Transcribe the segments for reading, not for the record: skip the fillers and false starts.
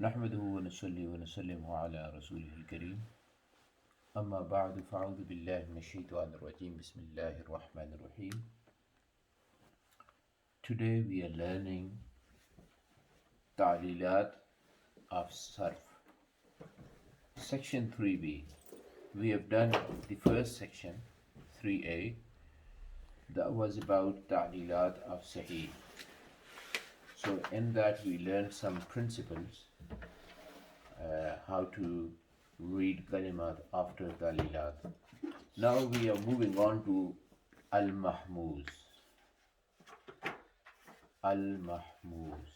نحمده ونصلي ونسلم على رسوله الكريم أما بعد فأعوذ بالله من الشيطان الرجيم بسم الله الرحمن الرحيم. Today we are learning Talilaat of SARF, section 3b. We have done the first section 3a, that was about Talilaat of Sahih. So in that we learned some principles, how to read kalimat after Talilaat. Now we are moving on to Al-Mahmooz. Al-Mahmooz.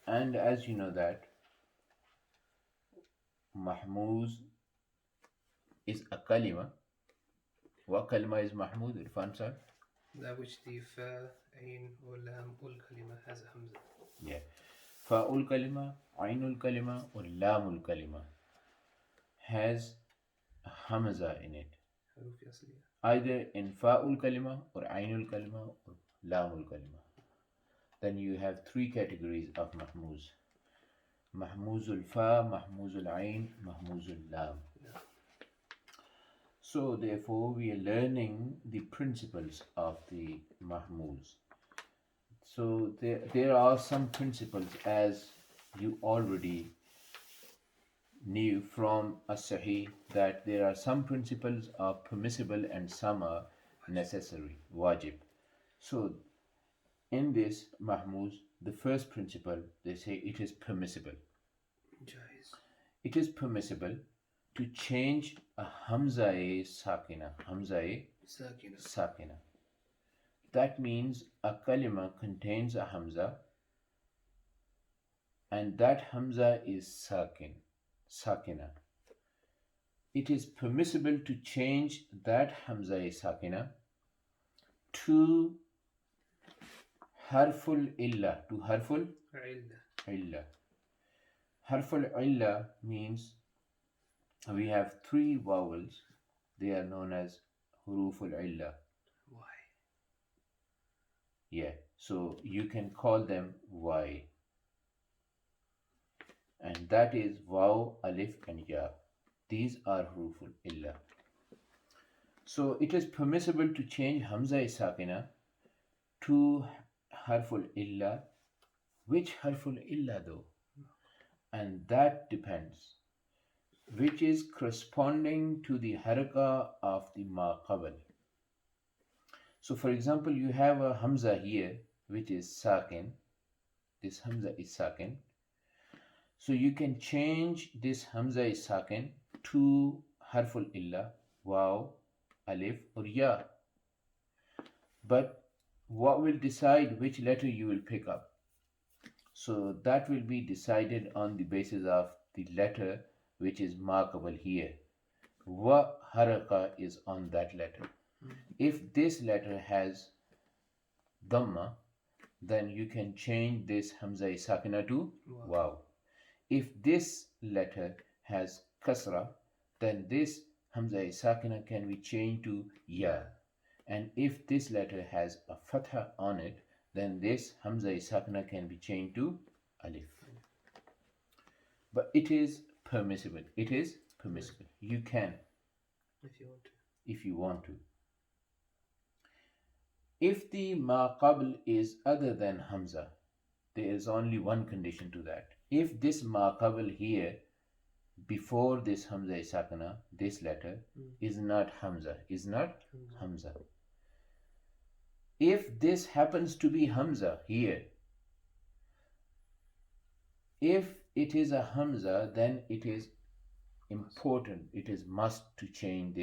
And as you know that Mahmooz is a kalima. What kalima is Mahmooz, Irfan sir? That which the fa, ain, or lam, ul kalima has a hamza. Yeah. Fa'ul kalima, ainul kalima, or lamul kalima has a hamza in it. حروف أصلية. Either in fa'ul kalima or ainul kalima or lamul kalima. Then you have three categories of mahmooz. Mahmoozul fa, mahmoozul ain, mahmoozul lam. Yeah. So therefore we are learning the principles of the mahmooz. So there are some principles, as you already knew from as-sahih, that there are some principles are permissible and some are necessary, wajib. So in this mahmooz, the first principle, they say it is permissible. Jaiz. It is permissible to change a hamza-e sakina. Hamza-e Sakina. sakina. That means a kalima contains a hamza, and that hamza is sakina. It is permissible to change that hamza-e sakina to harful illa, to harful illa. Harful illa means we have three vowels. They are known as huruful illa. Why? Yeah, so you can call them Y. And that is waw, alif, and ya. These are huruful illa. So it is permissible to change hamza sakina to harful illa. Which harful illa though? And that depends. Which is corresponding to the haraka of the ma qabl. So for example, you have a hamza here, which is sakin. This hamza is sakin. So you can change this hamza is sakin to harful illa, waw, alif, or ya. But what will decide which letter you will pick up? So that will be decided on the basis of the letter which is markable here. What haraka is on that letter? If this letter has dhamma, then you can change this hamza sakina to waw. If this letter has kasra, then this hamza sakina can be changed to ya. And if this letter has a fatha on it, then this hamza sakina can be changed to alif. But it is permissible. It is permissible. You can, If you want to. if you want to. If the ma qabl is other than hamza, there is only one condition to that. If this ma qabl here, before this hamza sakina, this letter is not hamza, hamza. If this happens to be hamza here, if it is a hamza, then it is important, it is must to change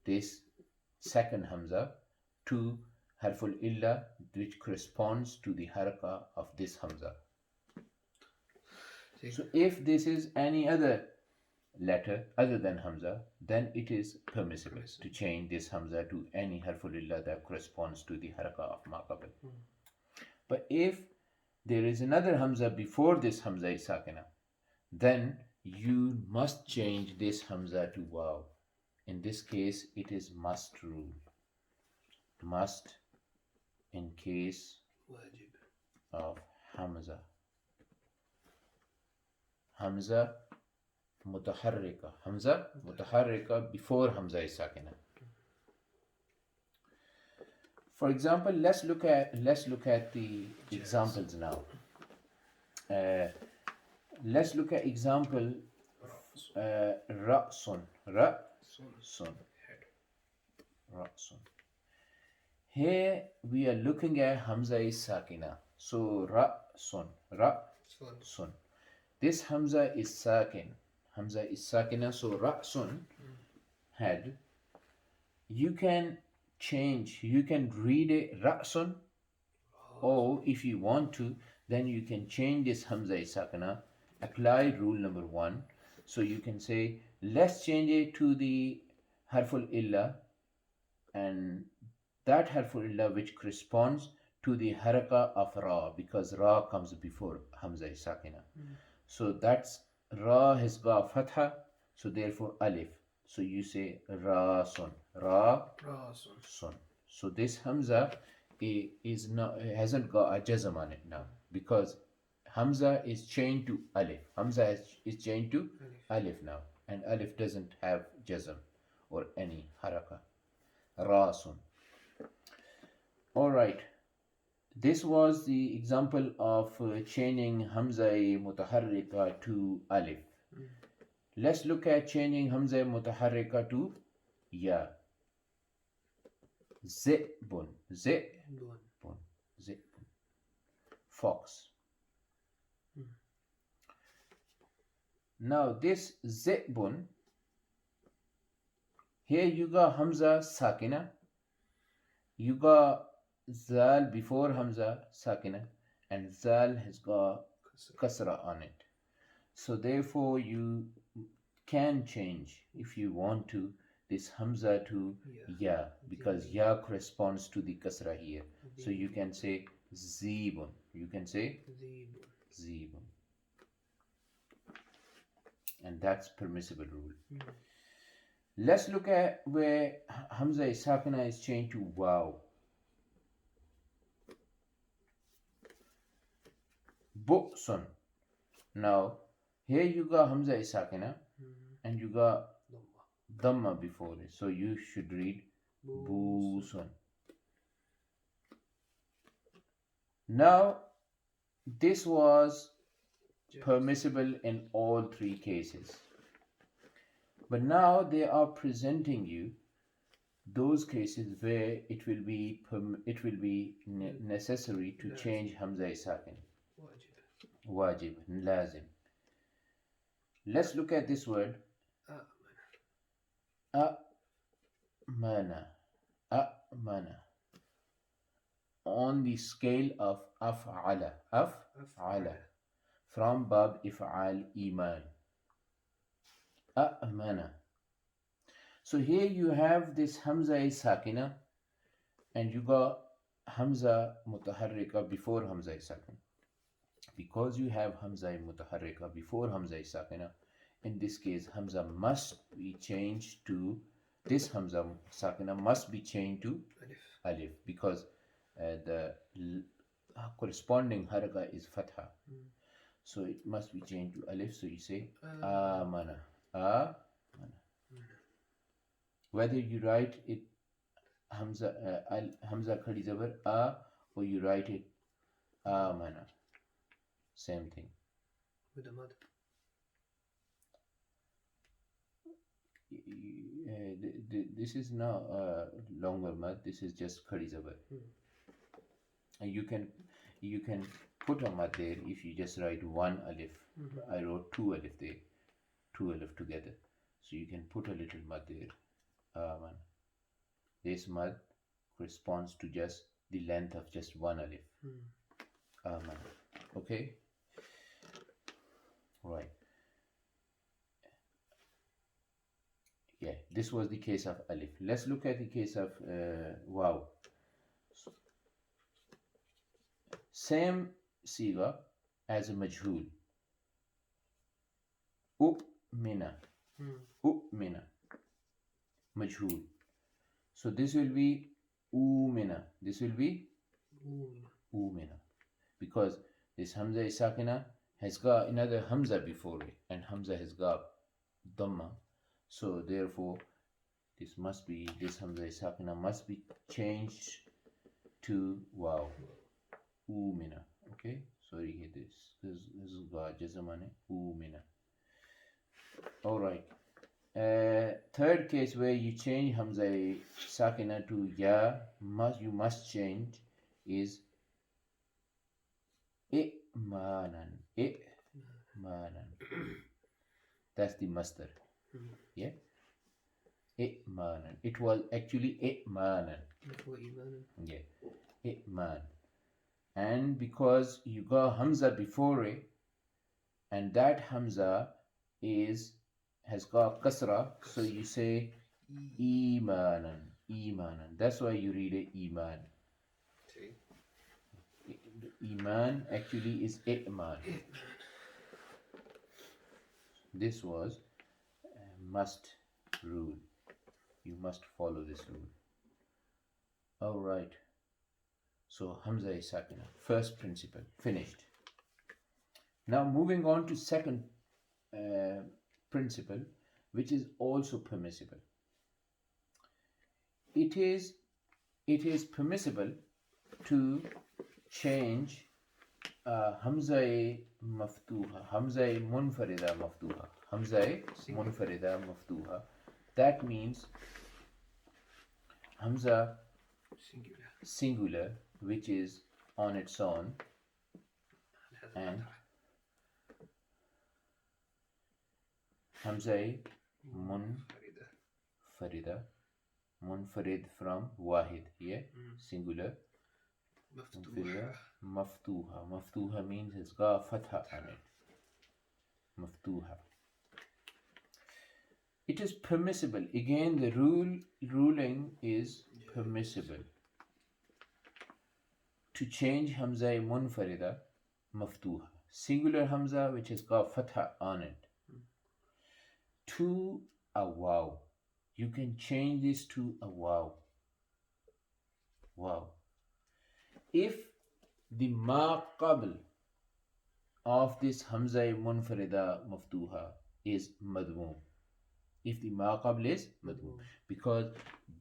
this second hamza to harful illa, which corresponds to the haraka of this hamza. So if this is any other letter other than hamza, then it is permissible to change this hamza to any harful illa that corresponds to the haraka of ma qabl. But if there is another hamza before this hamza sakina, then you must change this hamza to waw. In this case, it is must rule. Must in case Wajib. of hamza. Hamza mutaharrika. Hamza mutaharrika before Hamza is sakina. For example, let's look at the examples now. Let's look at example ra'sun. Ra'sun. Ra'sun. Here we are looking at Hamza is sakina. So ra'sun. Ra'sun. This Hamza is sakin. Hamza is sakina. So ra'sun, head. You can change. You can read it ra'sun, or if you want to, then you can change this Hamza is sakina. Apply rule number 1. So you can say, let's change it to the harful illa, and that harful illa which corresponds to the haraka of ra, because ra comes before Hamza is sakina. So that's ra has got fatha, so therefore alif. So you say ra-sun. Ra-sun. So this Hamza is not, hasn't got a jazm on it now, because Hamza is chained to alif. Hamza is chained to alif now, and alif doesn't have jazm or any haraka. Ra-sun. Alright. This was the example of chaining Hamza mutaharrika to alif. Let's look at changing Hamza mutaharrika to ya. Zibun. Zibun. Zibun. Fox. Now this zibun, here you got Hamza sakina, you got zal before Hamza sakina, and zal has got kasra on it. So therefore you can change, if you want to, this Hamza to ya, because ya corresponds to the kasra here. So you can say zibun. You can say zibun. And that's permissible rule. Let's look at where Hamza is sakina is changed to waw. Bu'sun. Now here you got Hamza is sakina, and you got dhamma before it, so you should read busun. Now this was permissible in all 3 cases, but now they are presenting you those cases where it will be necessary to change Hamza sakin. Wajib, lazim. Let's look at this word amana. Amana. On the scale of af'ala. Af'ala. From bab if'al iman. Amana. So here you have this Hamza sakina, and you got Hamza mutaharrika before Hamza sakina. Because you have Hamza mutaharrika before Hamza sakina, in this case Hamza must be changed to, this Hamza sakina must be changed to alif, because the corresponding haraka is fatha. So it must be changed to alif. So you say amana. Amana. Whether you write it Hamza khadi zabar a, or you write it amana, same thing. With a mud. This is now longer mud. This is just khadi zabar. And you can put a mud there if you just write 1 alif. I wrote 2 alif there, 2 alif together. So you can put a little mud there. This mud corresponds to just the length of just 1 alif. Okay? Right. Yeah, this was the case of alif. Let's look at the case of waw. Same siga as a majhul. U'mina. U'mina. Majhul. So this will be umina. This will be umina. Because this Hamza is sakina has got another Hamza before it, and Hamza has got Dhamma. So therefore, this Hamza Sakina must be changed to Wow. Umina. Okay? Sorry, here this is got Jazamane. Umina. Alright. Third case where you change Hamza Sakina to Ya, you must change is I'manan. I'manan. That's the masdar. Yeah? I'manan. It was actually I'manan. Yeah. I'man. And because you got Hamza before it, and that Hamza has got kasra, so you say Imanan. Imanan. That's why you read it Iman. Iman actually is I'man. This was a must rule. You must follow this rule. Alright. So Hamza is Sakina. First principle. Finished. Now moving on to second principle, which is also permissible. It is permissible to change Hamza Maftuha, Hamza Munfarida Maftuha, Hamza Munfarida Maftuha. That means Hamza singular, which is on its own, and Hamza Munfarida, Munfarid from Wahid, yeah, singular. Maftuha. Maftuha means it's got fatha on it. Maftuha. It is permissible. Again, the ruling is permissible to change Hamza Munfarida Maftuha, singular Hamza which has got fatha on it, to a Waw. You can change this to a Waw. Wow. If the ma qabl of this Hamza Munfarida Maftuha is madmoom, if the ma qabl is madmoom, because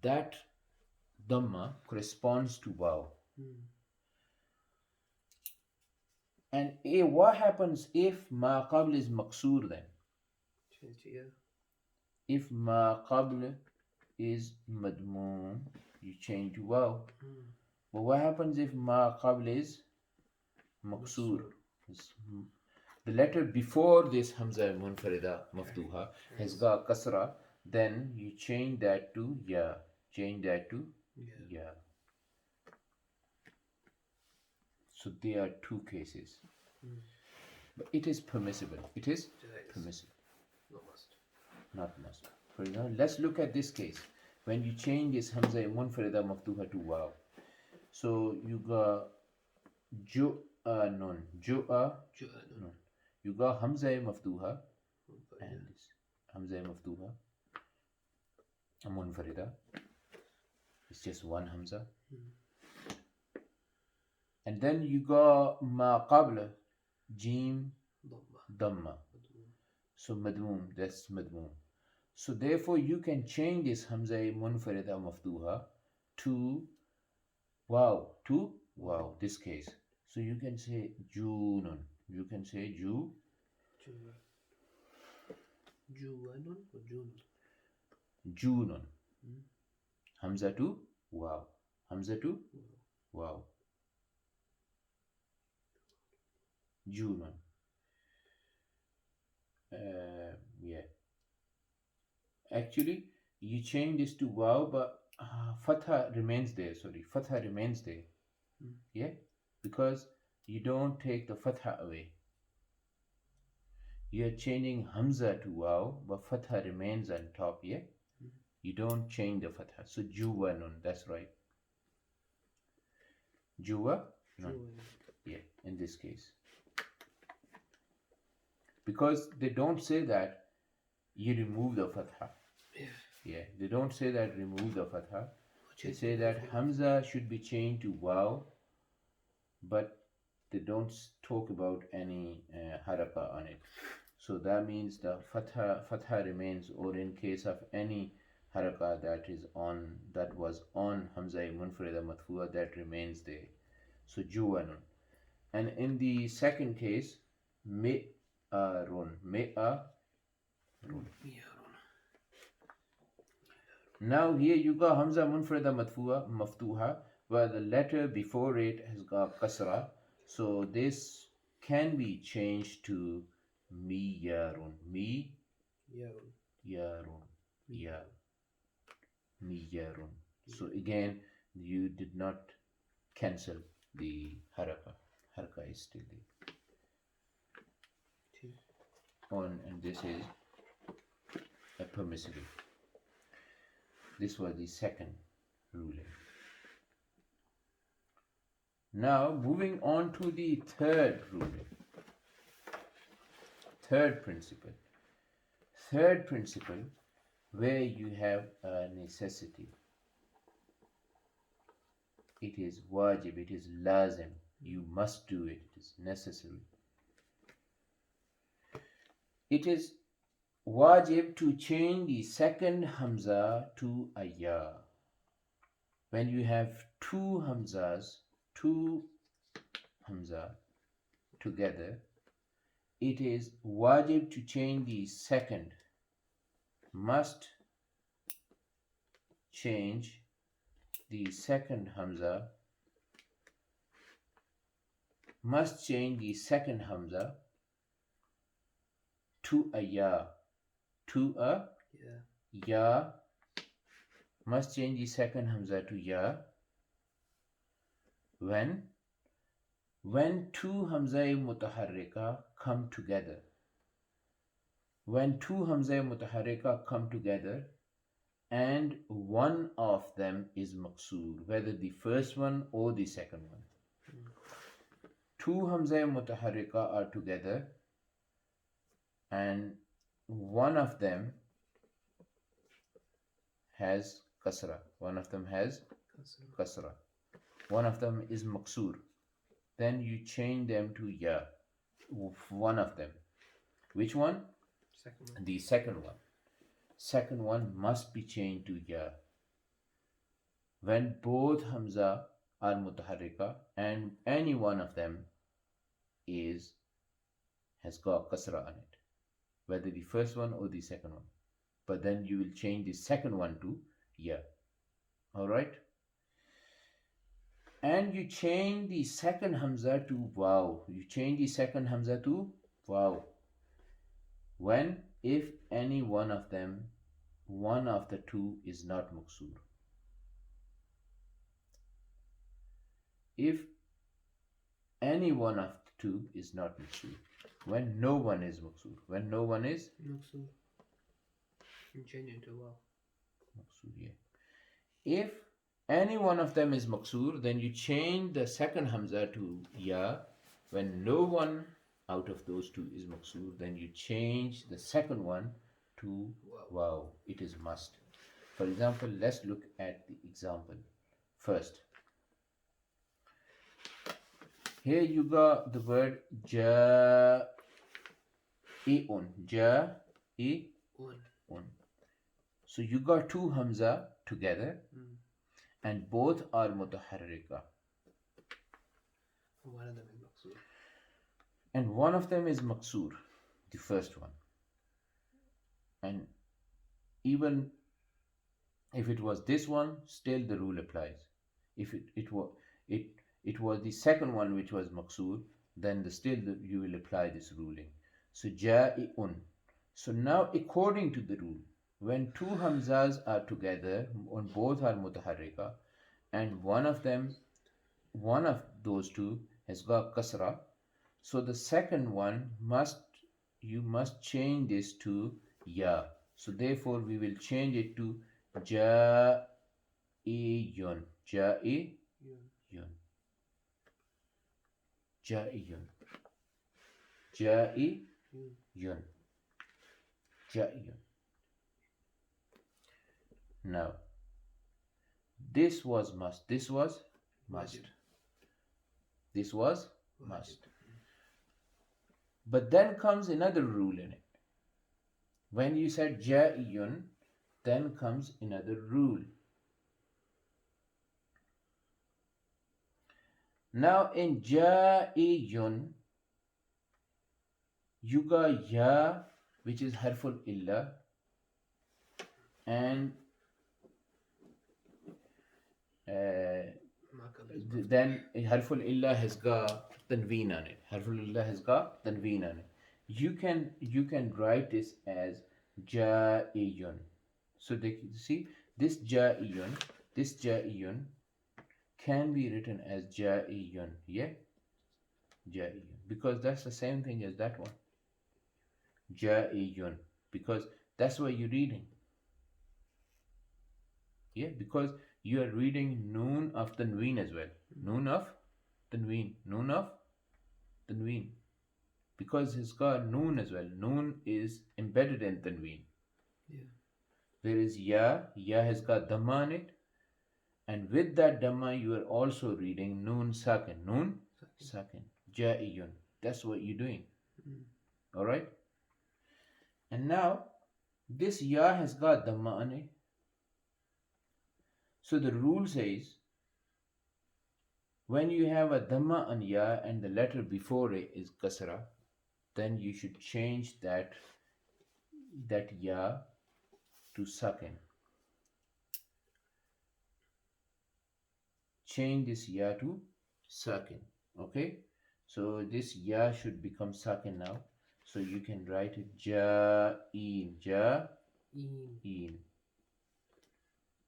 that dhamma corresponds to Waw. And what happens if ma qabl is maqsoor then? If ma qabl is madmoom, you change to Waw. But what happens if ma qabl is maqsoor? The letter before this Hamza Munfarida Maftuha has got kasra, then you change that to Ya. Change that to Ya. So there are two cases. But it is permissible. It is permissible. Not must. For example, let's look at this case. When you change this Hamza Munfarida Maftuha to Waw. So you got Ju'anun. Ju'anun. You got Hamza Maftuha and this Hamza Maftuha Munfarida. It's just one Hamza. And then you got Ma Qabla Jim Dhamma. So Madmoom, that's Madmoom. So therefore you can change this Hamza Munfarida Maftuha to Waw, this case. So you can say Junun. You can say Junun. Hamza to Waw. Hamza to Waw. Junun. Yeah. Actually, you change this to Waw, but Fatha remains there. Fatha remains there. Yeah? Because you don't take the Fatha away. You are changing Hamza to Waw, but Fatha remains on top. Yeah? You don't change the Fatha. So Juwanun, that's right. Juwa? No. Yeah, in this case. Because they don't say that you remove the Fatha. Yeah, they don't say that remove the Fatha. They say that Hamza should be changed to Waw, but they don't talk about any haraka on it. So that means the fatha remains, or in case of any haraka that was on hamza munfarida matfu'a, that remains there. So juwanun. And in the second case, mi'arun. Now here you got hamza munfarida maftuha, where the letter before it has got kasra. So this can be changed to miyarun. Miyarun. Miyarun. So again, you did not cancel the haraka. Haraka is still there. And this is a permissible. This was the second ruling. Now moving on to the third ruling. Third principle, where you have a necessity. It is wajib, it is lazim. You must do it, it is necessary. It is wajib to change the second hamza to a ya. When you have two hamza together, it is wajib to change the second. Must change the second hamza. Must change the second hamza to a ya. To a ya. Must change the second hamza to ya. When two hamza mutaharrika come together. When two hamza mutaharrika come together and one of them is maqsoor, whether the first one or the second one. Two hamza mutaharrika are together and one of them has kasra. One of them has kasra. One of them is maqsoor. Then you change them to ya. One of them. Which one? Second one. The second one. Second one must be changed to ya. When both hamza are mutaharrika and any one of them has got kasra on it, whether the first one or the second one. But then you will change the second one to ya. Alright? And you change the second hamza to waw. You change the second hamza to waw. When, if any one of them, one of the two is not maqsoor. If any one of the two is not maqsoor. When no one is maqsoor. When no one is maqsoor. You change it to waw. Maqsoor, yeah. If any one of them is maqsoor, then you change the second hamza to ya. When no one out of those two is maqsoor, then you change the second one to waw. It is must. For example, let's look at the example first. Here you got the word ja'i'un. Ja'i'un. So you got two hamza together and both are mutaharrika. One of them is maqsoor. And one of them is maqsoor, the first one. And even if it was this one, still the rule applies. If it was the second one which was maqsoor, then you will apply this ruling. So ja'i'un. So now according to the rule, when two hamzas are together, on both are mutaharrika, and one of those two has got kasra, so the second one you must change this to ya. So therefore we will change it to ja'iyun. Ja'iyun. Ja'iyun. Ja'iyun. Ja'iyun. Now, this was must. This was must. This was must. But then comes another rule in it. When you said ja'iyun, then comes another rule. Now in ja'iyun, you got ya, which is harful illa, and then harful illa has got tanween on it. Harful illa has got tanween on it. You can write this as ja'iyun. So see this ja'iyun can be written as ja'iyun. Yeah, ja'iyun, because that's the same thing as that one. Ja'iyun, because that's what you're reading. Yeah, because you are reading noon of tanween as well. Noon of tanween. Noon of tanween. Because it's got noon as well. Noon is embedded in tanween. Yeah. There is ya. Ya has got dhamma on it. And with that dhamma, you are also reading noon sakin. Noon sakin. Ja'iyun. That's what you're doing. Alright? And now, this ya has got dhamma on it. So the rule says, when you have a dhamma on ya and the letter before it is kasra, then you should change that ya to sakin. Change this ya to sakin. Okay? So this ya should become sakin now. So you can write it ja'in. Ja'in.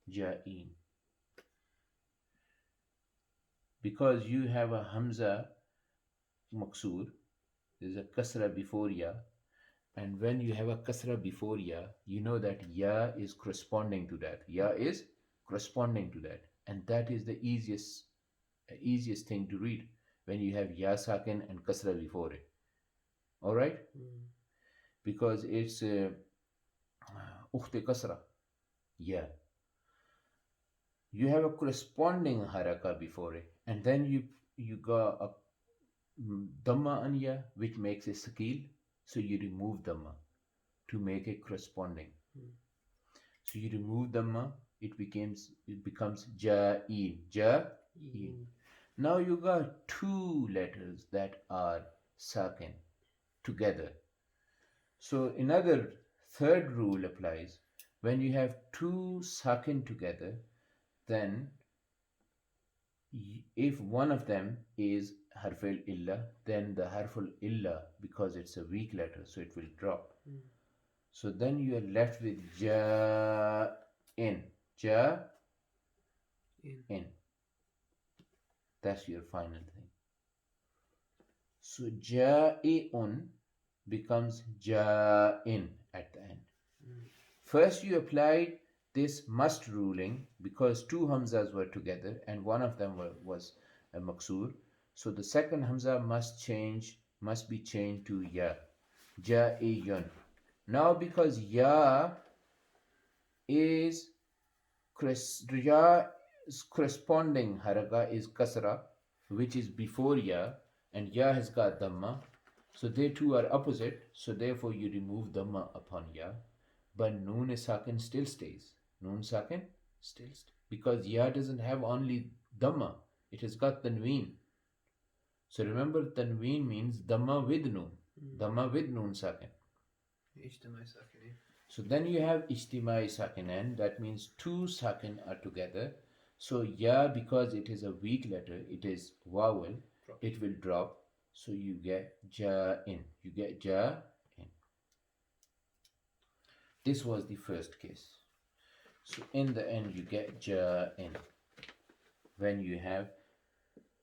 Ja'in. Because you have a hamza maksur, there's a kasra before ya, and when you have a kasra before ya, you know that ya is corresponding to that. Ya is corresponding to that, and that is the easiest thing to read when you have ya sakin and kasra before it. All right? Because it's ukhte kasra. Yeah. You have a corresponding haraka before it, and then you got a dhamma on ya, which makes it sakil, so you remove dhamma to make it corresponding. So you remove dhamma, it becomes ja'in. Ja'in. Now you got two letters that are sakin together. So another third rule applies. When you have two sakin together, then if one of them is harful illa, then the harful illa, because it's a weak letter, so it will drop. So then you are left with ja'in. Ja'in. That's your final thing. So ja'i'un becomes ja'in at the end. First you applied this must ruling because two hamzas were together and one of them was a maksur. So the second hamza must be changed to ya. Ja'iyun. Now because ya is corresponding haraka is kasra, which is before ya, and ya has got dhamma. So they two are opposite, so therefore you remove dhamma upon ya. But noon sakin still stays. Noon sakin still stays. Because ya doesn't have only dhamma, it has got tanween. So remember, tanween means dhamma with noon. Dhamma with noon sakin. So then you have ijtimai sakinain, that means two sakin are together. So ya, because it is a weak letter, it is vowel, it will drop. So you get ja'in. You get ja'in. This was the first case. So in the end you get ja'in when you have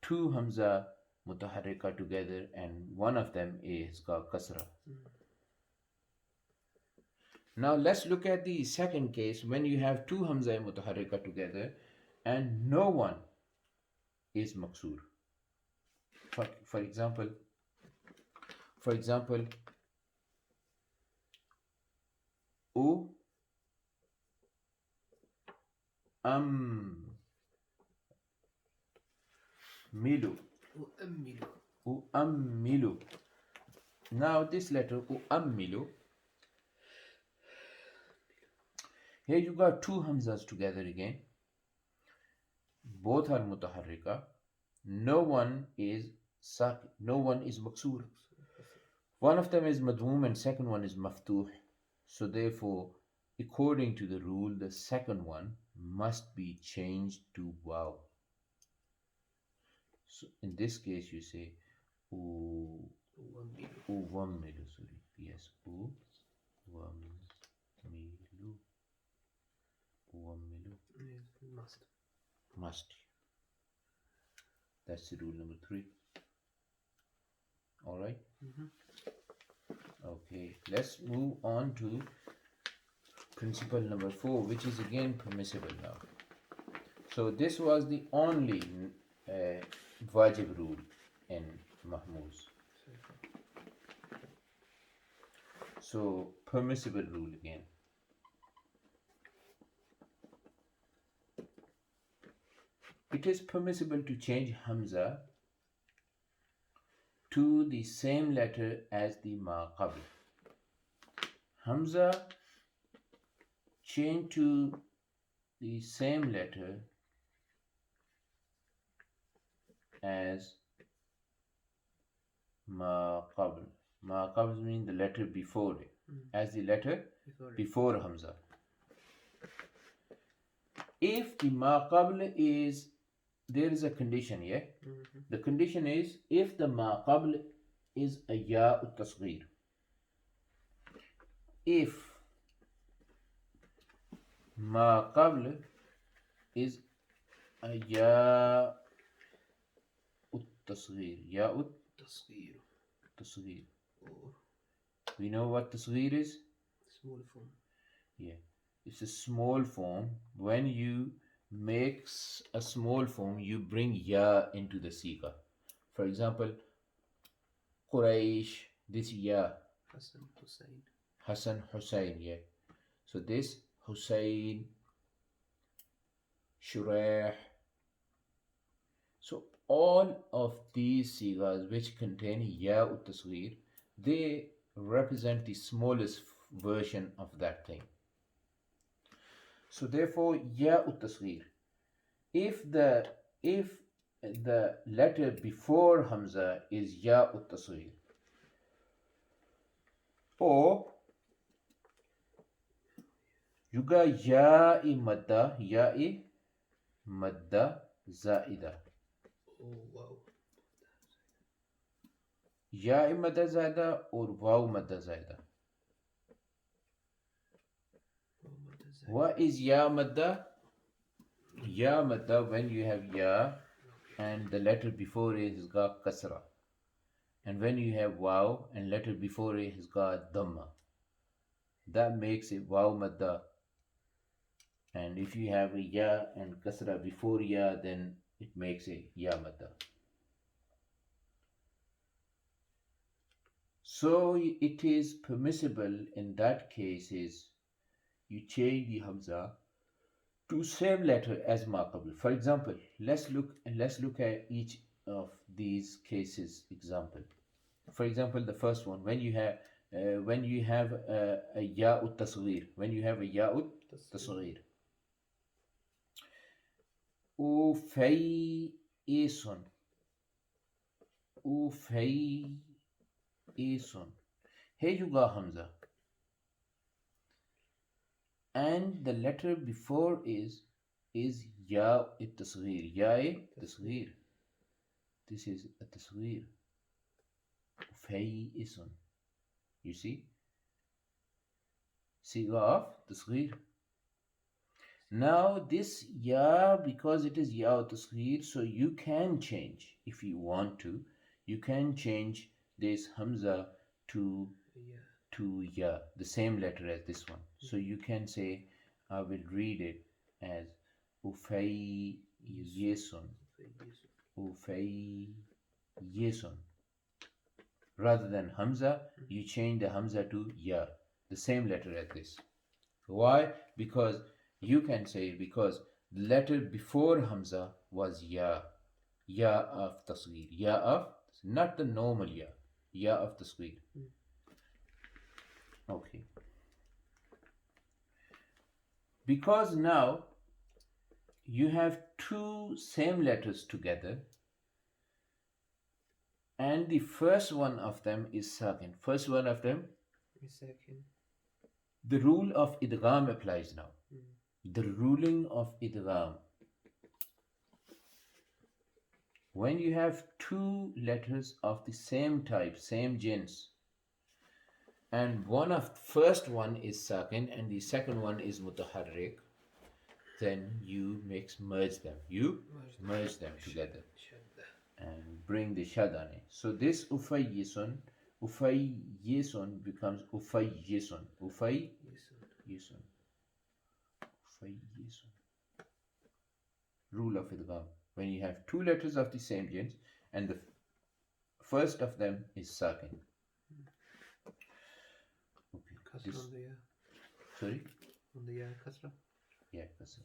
two hamza mutaharrika together and one of them is got kasra. Now let's look at the second case when you have two hamza mutaharrika together and no one is maksur. For example, u milu. Now this letter u'ammilu, here you got two hamzas together again. Both are mutaharrika. No one is sakit. No one is maksur. One of them is madmoom and second one is maftuh. So therefore, according to the rule, the second one must be changed to waw. So in this case, you say uwammilu. Sorry, yes, uwammilu. Uwammilu. Must. That's the rule number 3. All right. Okay, let's move on to principle number 4, which is again permissible now. So this was the only wajib rule in Mahmooz. So permissible rule again. It is permissible to change hamza to the same letter as the ma qabl. Hamza change to the same letter as ma qabl. Ma qabl means the letter before it, as the letter before hamza. If the ma qabl is, there is a condition here. The condition is if the ma qabl is a ya tasghir. If ma qabl is a ya tasghir. Ya tasghir. We know what tasghir is? Small form. Yeah. It's a small form. When you make a small form, you bring ya into the sigha. For example, Quraysh, this ya. Hassan, Hussein, yeah. So this Hussein, Shuraih. So all of these sighas which contain ya tasghir, they represent the smallest version of that thing. So therefore, ya tasghir. If the letter before hamza is ya tasghir, or you got ya'i madda zaida. Oh wow. Ya'i madda zaida or waw madda zaida. What is ya madda? Ya madda, when you have ya and the letter before it has got kasra, and when you have waw and letter before it has got dhamma, that makes it waw madda. And if you have a ya and kasra before ya, then it makes it ya madda. So it is permissible in that case is you change the hamza to same letter as ma qabl. For example, let's look at each of these cases example. For example, the first one, when you have a ya'ut tasghir, when you have a ya'ut tasghir, ufayison, here you got hamza, and the letter before is ya tasghir. Ya tasghir. This is a tasghir. Ufayison. You see? Sigha of tasghir. Now this ya, because it is ya tasghir, so you can change, if you want to, you can change this hamza to ya, the same letter as this one. So you can say, I will read it as Ufayyisun. Rather than hamza, you change the hamza to ya, the same letter as this. Why? Because you can say, because the letter before hamza was ya of tasghir, ya of, not the normal ya. Ya of tasghir. Okay. Because now you have two same letters together, and the first one of them is sakin. First one of them, Second. the rule of idgham applies now. The ruling of idgham. When you have two letters of the same type, same jins, and first one is sakin and the second one is mutaharrik, then you merge them. You merge them together and bring the shad on it. So this ufayyisun becomes ufayyisun. Ufayyisun. Rule of idgham. When you have two letters of the same jins and the first of them is sakin. Okay. Kasra on the ya. Sorry? On the ya, kasra. Yeah, kasra.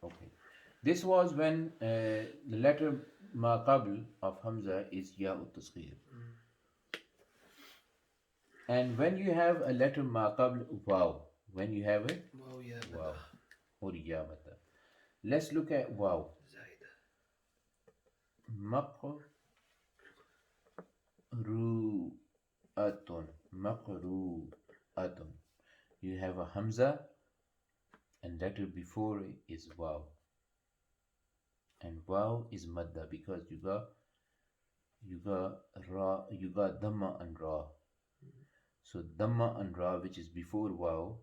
Okay. This was when the letter ma qabl of Hamza is ya tasghir. And when you have a letter ma qabl waw, when you have it waw or ya madda. Let's look at waw. Maqru'atun. You have a Hamza and letter before it is waw. And waw is madda because you got dhamma and ra. So dhamma and ra, which is before waw,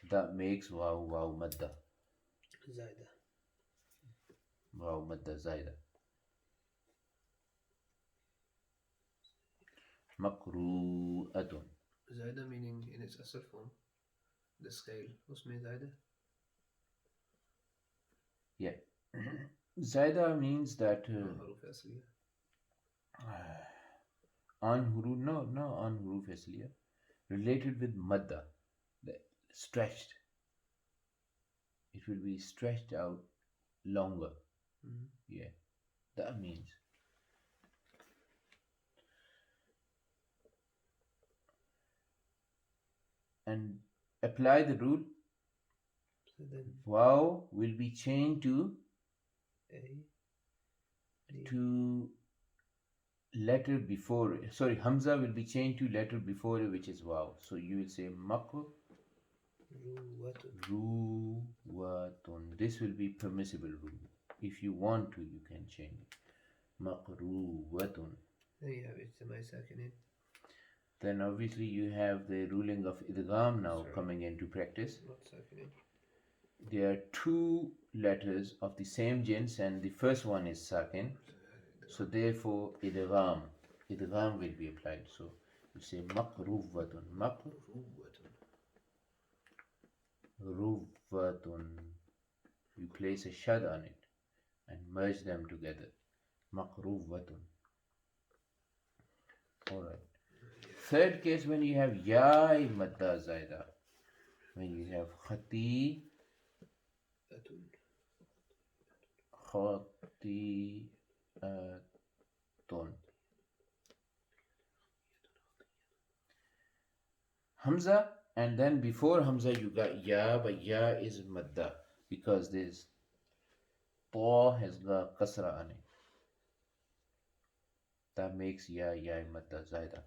that makes waw madda. Zaida. Waw madda zaida. Maqru'atun. Zaida meaning in its asl form, the scale. Usme Zaida? Yeah. Zaida means that Haruf asliya. on huruf asliya, related with madda, stretched. It will be stretched out longer. Yeah, that means. And apply the rule. So then Waw will be changed to letter before it. Sorry, Hamza will be changed to letter before it, which is waw. So you will say Maqru'atun. This will be permissible rule. If you want to, you can change it. Maqru'atun. Then you have ijtima sakinin. Then obviously you have the ruling of idgham now coming into practice. Not sakinin. There are two letters of the same jins and the first one is sakin. So therefore idgham will be applied. So you say maqruvatun. Maqruvatun. You place a shad on it and merge them together. Maqruvatun. Alright. Third case, when you have ya madda zaida. When you have khati'atun. Hamza, and then before Hamza you got ya, but ya is madda because this ta has got kasra on it. That makes ya madda zaida.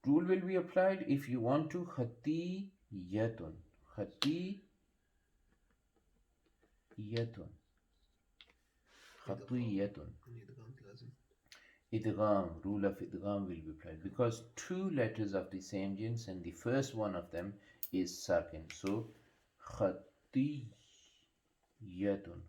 Rule will be applied if you want to khatiyatun. Idgham, rule of idgham will be applied because two letters of the same jins and the first one of them is sakin. So khatiyatun.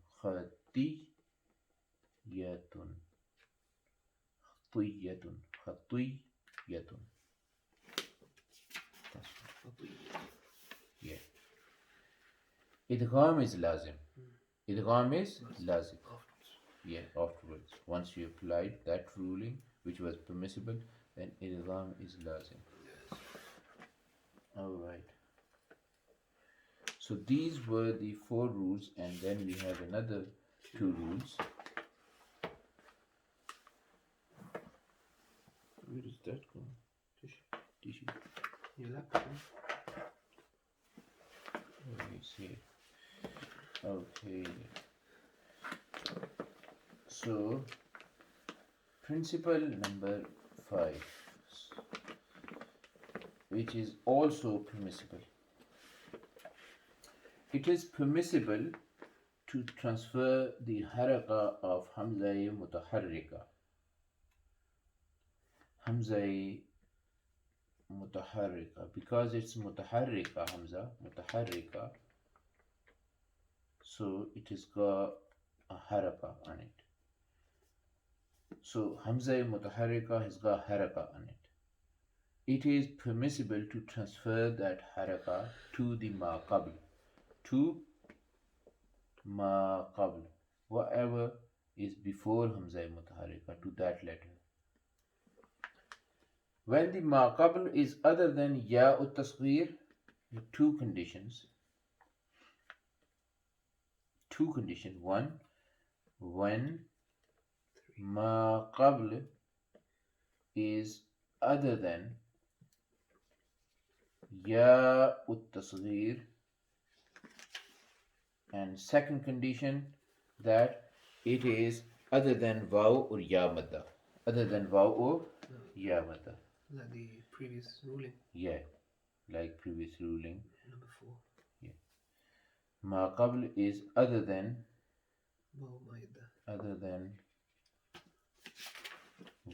Yeah. Idgham is lazim. Yeah, afterwards. Once you applied that ruling, which was permissible, then idgham is lazim. Alright. So these were the 4 rules, and then we have another 2 rules. Where is that going? Tissue. You left it. Let me see. Okay. So, principle number 5, which is also permissible. It is permissible to transfer the haraka of hamza mutaharrika. Hamza mutaharrika, because it's mutaharrika, hamza mutaharrika, so it has got a haraka on it. So hamza mutaharrika has got haraka on it. It is permissible to transfer that haraka to the ma qabl, to ma qabl, whatever is before hamza mutaharrika, to that letter. When the ma qabl is other than ya ut tasghir, two conditions. One, when ma qabl is other than ya ut tasghir, and second condition, that it is other than waw or ya madda. Other than waw or ya madda. Like the previous ruling. Yeah, like previous ruling. Number 4. Yeah. Ma qabl is other than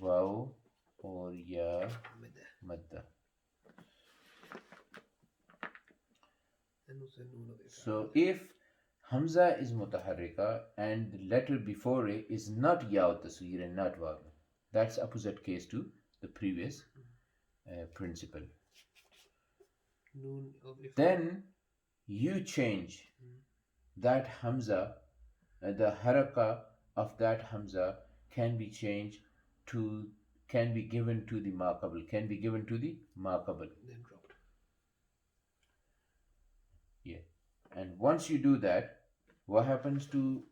waw or ya madda. So if hamza is mutaharrika and the letter before it is not ya tasghir and not waw, that's opposite case to the previous principle. Then you change that hamza, the haraka of that hamza can be changed to, can be given to the ma qabl, can be given to the ma qabl. Then dropped. Yeah. And once you do that, what happens to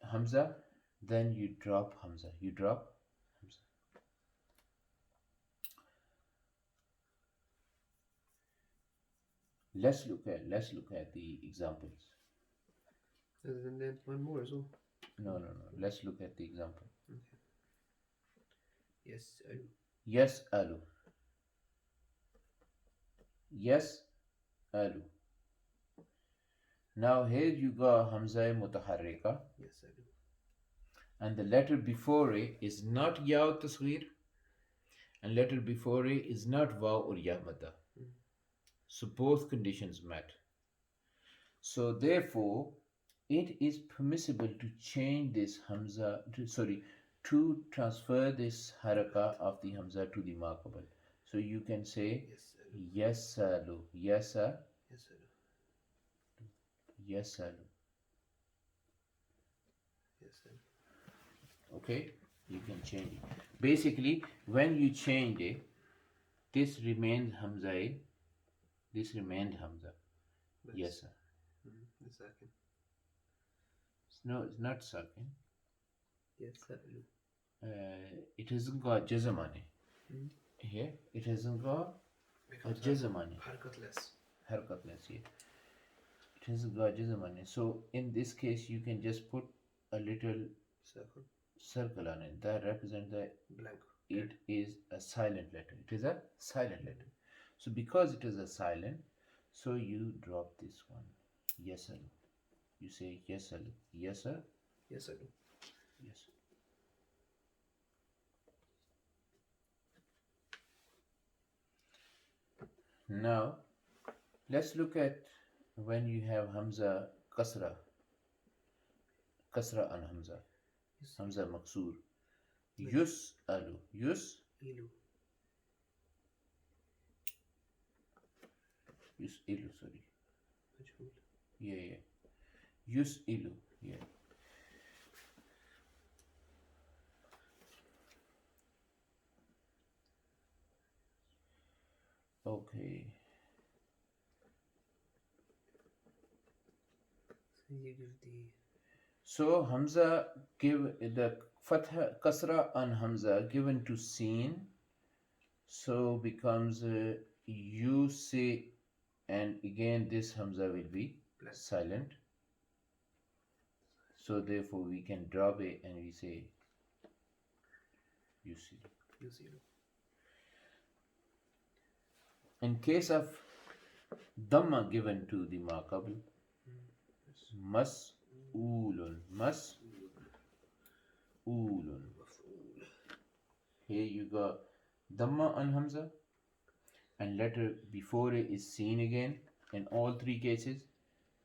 hamza? Then you drop hamza. You drop hamza. Let's look at the examples. And then one more as well. No. Let's look at the example. Okay. Yes, alu. Yes, alu. Yes, alu. Now here you got hamza mutaharrika. Yes, alu. And the letter before it is not ya tasghir, and letter before it is not waw or ya madda. So both conditions met. So therefore, it is permissible to change this hamza, to transfer this haraka of the hamza to the ma qabl. So you can say yes alu, yes alu. Okay, you can change it. Basically, when you change it, this remains hamza. This remained hamza. Yes, sir. The second. No, it's not second. Yes, sir. It hasn't got jazm on it. Here, it hasn't got a jazm on it. Harakatless, yeah. It hasn't got jazm on it. So in this case, you can just put a little circle on it. That represents that blank. It is a silent letter. It is a silent letter. So because it is a silent, so you drop this one. Yes, sir. You say yes, sir. Yes, sir. Yes, sir. Yes. Now, let's look at when you have hamza kasra on hamza. Hamza maksur. Yus alu. Yus ilu. Yus ilu, sorry. Yeah. Yus ilu, yeah. Okay. You give the So Hamza give the fatha kasra on Hamza given to Sin, so becomes you say, and again this Hamza will be blank. silent. So therefore we can drop it and we say you see. You see. In case of Dhamma given to the Maqabl, mas'ulun, mas'ulun. Here you got Dhamma on Hamza, and letter before it is seen again. In all three cases,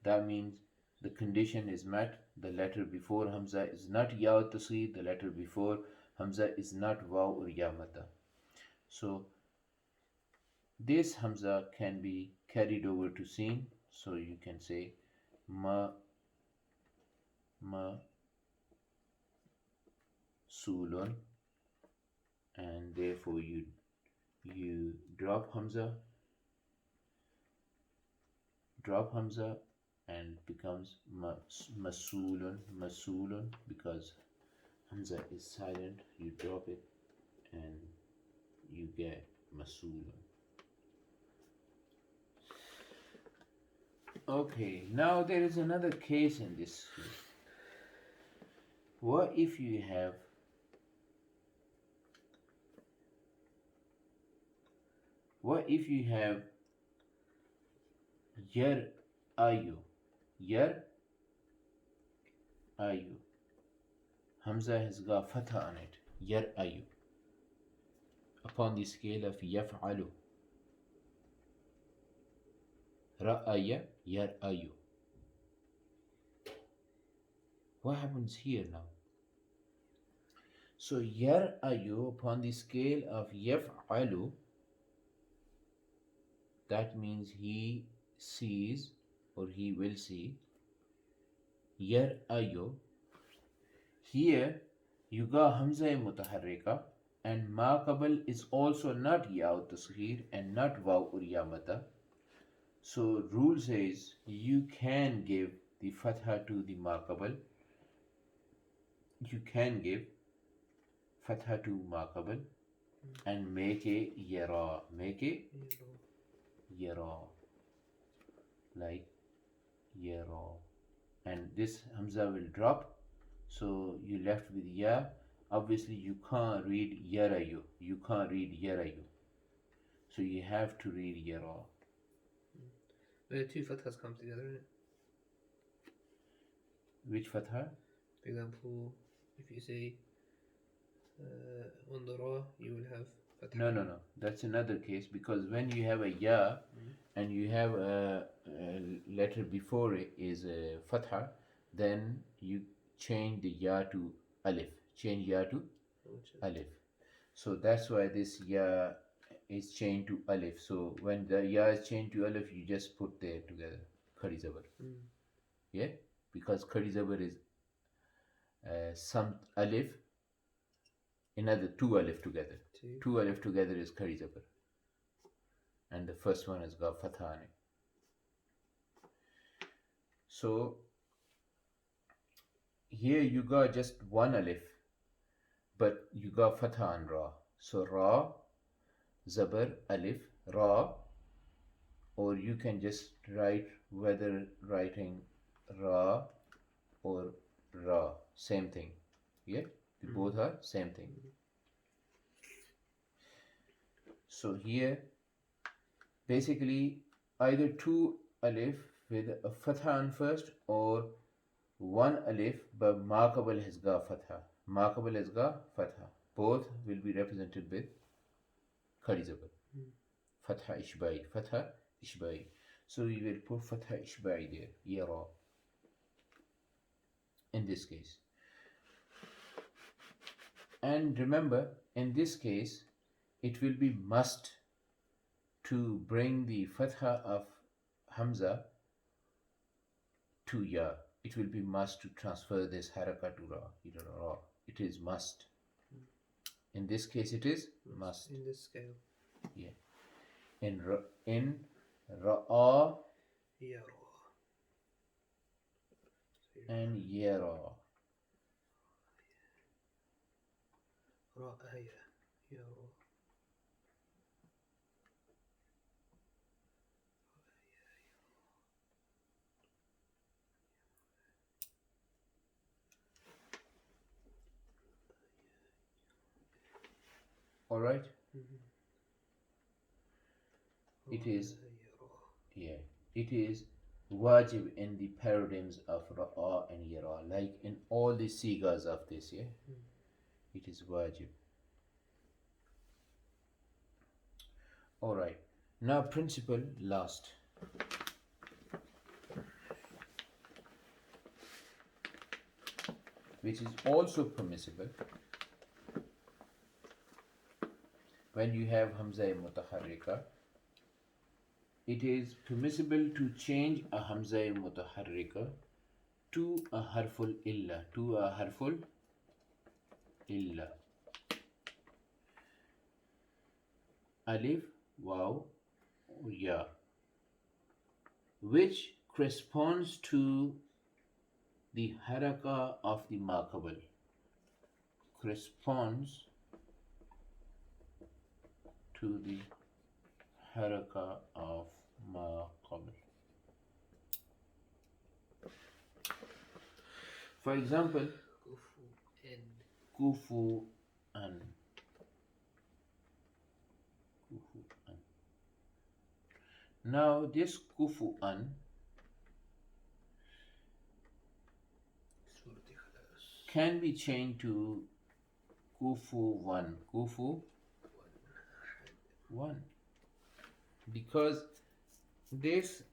that means the condition is met. The letter before Hamza is not Ya Tasir, the letter before Hamza is not Waw or Ya Madda. So this Hamza can be carried over to Sin, so you can say sulun, and therefore you drop Hamza and becomes masulun because Hamza is silent. You drop it and you get masulun. Okay, now there is another case in this. What if you have yar ayu, Hamza has got fatha on it, yar ayu, upon the scale of yaf'alu, ra'aya, yar ayu. What happens here now? So yar ayu upon the scale of yaf'alu, that means he sees or he will see. Yar ayu. Here you got Hamza mutaharrika, and ma qabl is also not ya tasghir and not waw or ya madda. So rule says you can give the fatha to the ma qabl. You can give fatha to ma qabl and make a yara. Make a yara. Like yara. And this Hamza will drop. So you left with ya. Obviously you can't read yarayu. You can't read yarayu. So you have to read yara. The two fathas come together, isn't it? Which fatha? For example, if you say on the ra, you will have fatha. No. That's another case, because when you have a ya and you have a letter before it is a fatha, then you change the ya to alif. Change ya to alif. So that's why this ya is changed to alif. So when the ya is changed to alif, you just put there together. Khadi zabar. Yeah? Because khadi zabar is some alif, another two alif together. Two alif together is khadi zabar. And the first one has got fatha on it. So here you got just one alif, but you got fatha on ra. So ra, zabar, alif, ra, or you can just write whether writing ra or ra, same thing. Yeah, they both are same thing. So here basically either two alif with a fatha on first, or one alif but ma qabl has got fatha. Ma qabl has got fatha. Both will be represented with khadi zabar. Fatha ishbai, fatha ishbai. So we will put fatha ishbai there, yara, in this case. And remember, in this case, it will be must to bring the fatha of Hamza to ya. It will be must to transfer this haraka to ra. It is must. In this case, it is must. In this scale. Yeah. In ra'a, Yara. and yara. رأي يرى. All right. Mhm. It is, يرى. yeah, it is wajib in the paradigms of ra'a and yara, like in all the sigas of this, yeah. It is wajib. All right. Now principle last. Which is also permissible when you have hamza mutaharrika. It is permissible to change a hamza mutaharrika to a harful illa, alif, waw, ya, which corresponds to the haraka of the maqabal, corresponds to the haraka of maqabal. For example, kufu an. Now this kufu an can be changed to kufu one, because this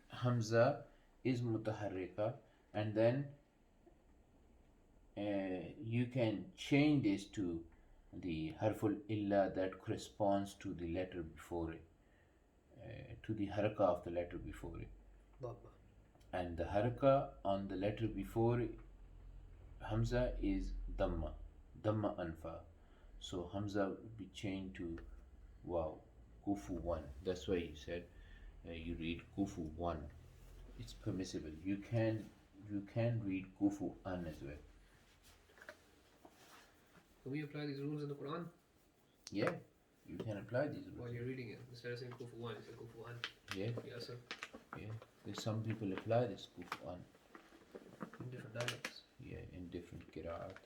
hamza is mutaharrika, and then you can change this to the harful illa that corresponds to the letter before it, to the haraka of the letter before it. And the haraka on the letter before hamza is damma anfa. So hamza would be changed to wow, kufu one. That's why you said you read kufu one. It's permissible. You can read kufu an as well. Can we apply these rules in the Quran? Yeah, you can apply these rules. While you're reading it, instead of saying kufu one, you say kufu an. Yeah. Yes, sir. Yeah. There's some people apply this kufu an. In different dialects. Yeah, in different qira'at.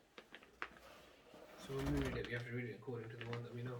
So when we read it, we have to read it according to the one that we know.